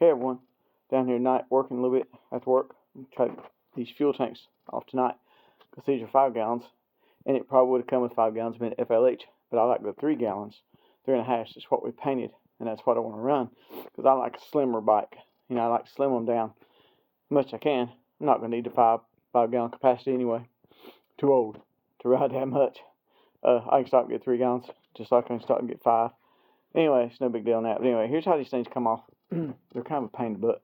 Hey everyone, down here tonight working a little bit after work. Try to get these fuel tanks off tonight because these are 5 gallons, and it probably would have come with 5 gallons of FLH, but I like the 3 gallons, 3.5. It's what we painted, and that's what I want to run because I like a slimmer bike. I like to slim them down as much as I can. I'm not going to need the 5 gallon capacity anyway. Too old to ride that much. I can stop and get 3 gallons just like I can stop and get 5. Anyway, it's no big deal on that. But anyway, here's how these things come off. They're kind of a pain in the butt.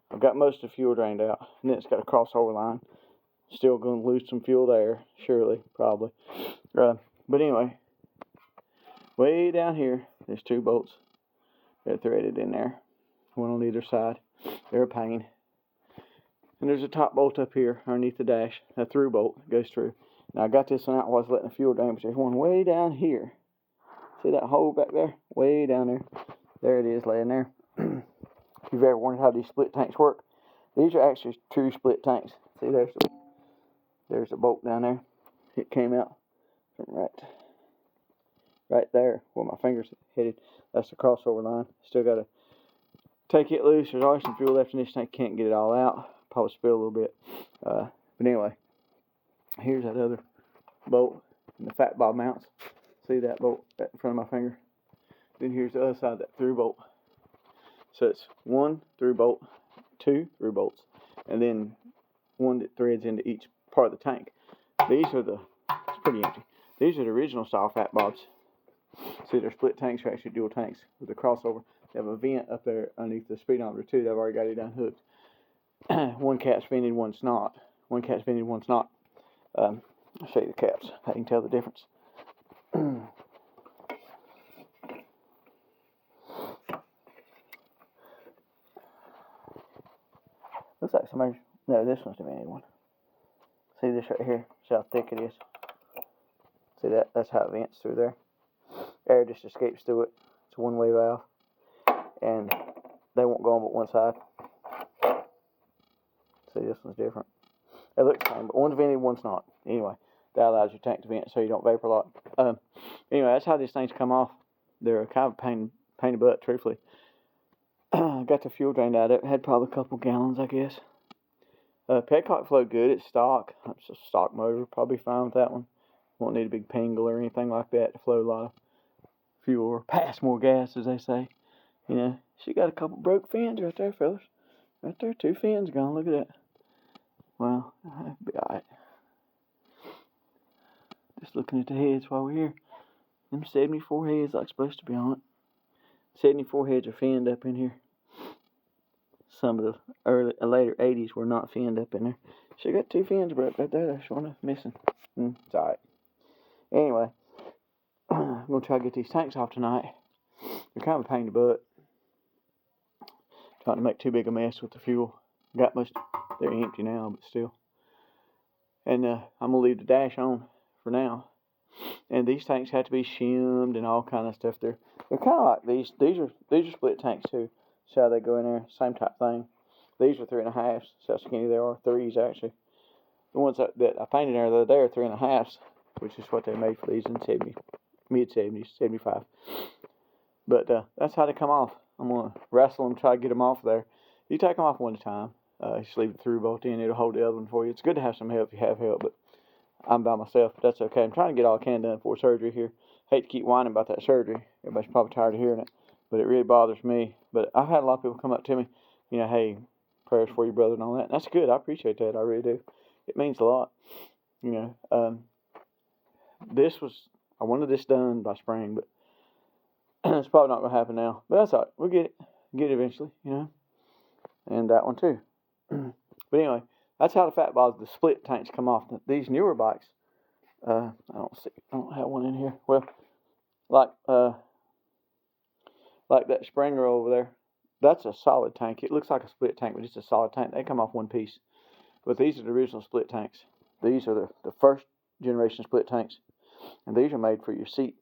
I've got most of the fuel drained out, and then it's got a crossover line. Still going to lose some fuel there, surely, probably. But anyway, way down here, there's 2 bolts. They're threaded in there, one on either side. They're a pain. And there's a top bolt up here underneath the dash, a through bolt that goes through. Now I got this one out while I was letting the fuel drain, but there's one way down here. See that hole back there? Way down there. There it is, laying there. If you've ever wondered how these split tanks work, these are actually true split tanks. See, there's a bolt down there. It came out from right there where my fingers headed. That's the crossover line. Still got to take it loose. There's always some fuel left in this tank. Can't get it all out. Probably spill a little bit. But anyway, here's that other bolt and the fat bob mounts. See that bolt right in front of my finger? Then here's the other side, that through bolt. So it's 1 through bolt, 2 through bolts, and then 1 that threads into each part of the tank. These are it's pretty empty. These are the original style fat bobs. See, they're split tanks, are actually dual tanks with a crossover. They have a vent up there underneath the speedometer too. They've already got it unhooked. One cap's vented, one's not. One cap's vented, one's not. I'll show you the caps. I can tell the difference. Looks like somebody's... No, this one's the vented one. See this right here? See how thick it is? See that? That's how it vents through there. Air just escapes through it. It's a one-way valve. And they won't go on but one side. See, this one's different. They look the same, but one's vented, one's not. Anyway, that allows your tank to vent so you don't vapor lock. Anyway, that's how these things come off. They're kind of pain in the butt, truthfully. Got the fuel drained out of it. Had probably a couple gallons, I guess. Petcock flowed good. It's stock. It's a stock motor. Probably fine with that one. Won't need a big pingle or anything like that to flow a lot of fuel or pass more gas, as they say. She got a couple broke fins right there, fellas. Right there, 2 fins gone. Look at that. Well, that'll be alright. Just looking at the heads while we're here. Them 74 heads like supposed to be on it. 74 heads are finned up in here. Some of the later 80s were not finned up in there. She got 2 fins broke right there. That's one missing. It's alright. Anyway, I'm going to try to get these tanks off tonight. They're kind of a pain in the butt. Trying to make too big a mess with the fuel. They're empty now, but still. And I'm going to leave the dash on for now. And these tanks have to be shimmed and all kind of stuff. They're kind of like these. These are split tanks too. See how they go in there? Same type thing. These are 3.5s. See how skinny they are? 3s actually. The ones that I painted there the other day are 3.5s, which is what they made for these in mid-70s, 75. But that's how they come off. I'm going to wrestle them, try to get them off there. You take them off one at a time. Just leave the through bolt in. It'll hold the other one for you. It's good to have some help if you have help, but I'm by myself. But that's okay. I'm trying to get all I can done before surgery here. Hate to keep whining about that surgery. Everybody's probably tired of hearing it, but it really bothers me. But I've had a lot of people come up to me, hey, prayers for your brother and all that. And that's good. I appreciate that. I really do. It means a lot. I wanted this done by spring, but it's probably not going to happen now. But that's all right. We'll get it. Get it eventually, And that one too. But anyway, that's how the fat bobs, the split tanks come off. These newer bikes, I don't have one in here. Well, like that Springer over there, that's a solid tank. It looks like a split tank, but it's a solid tank. They come off one piece. But these are the original split tanks. These are the first generation split tanks. And these are made for your seat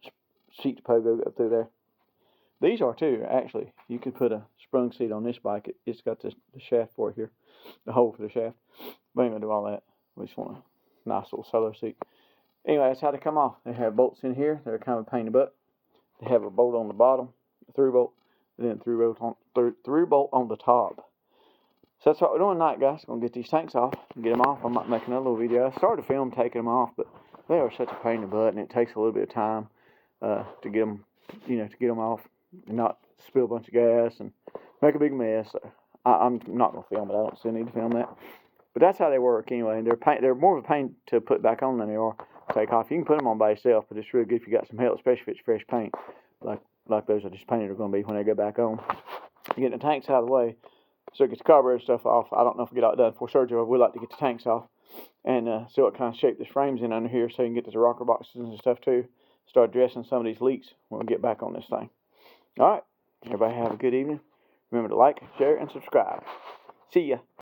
to pogo up through there. These are too, actually. You could put a sprung seat on this bike. It's got the shaft for it here. The hole for the shaft. We ain't going to do all that. We just want a nice little solo seat. Anyway, that's how they come off. They have bolts in here. They're kind of a pain in the butt. They have a bolt on the bottom, a through bolt. and then through bolt on the top. So that's what we're doing tonight, guys. Gonna get these tanks off and get them off. I might make another little video. I started to film taking them off, but they are such a pain in the butt, and it takes a little bit of time to get them, to get them off and not spill a bunch of gas and make a big mess. So I'm not gonna film it. I don't still need to film that. But that's how they work anyway. And they're more of a pain to put back on than they are to take off. You can put them on by yourself, but it's really good if you got some help, especially if it's fresh paint, like those I just painted are going to be when they go back on. Getting the tanks out of the way, so it gets the carburetor stuff off. I don't know if we get all done before surgery. I would like to get the tanks off and see what kind of shape this frame's in under here, so you can get to the rocker boxes and stuff too. Start addressing some of these leaks when we get back on this thing. All right, everybody have a good evening. Remember to like, share, and subscribe. See ya.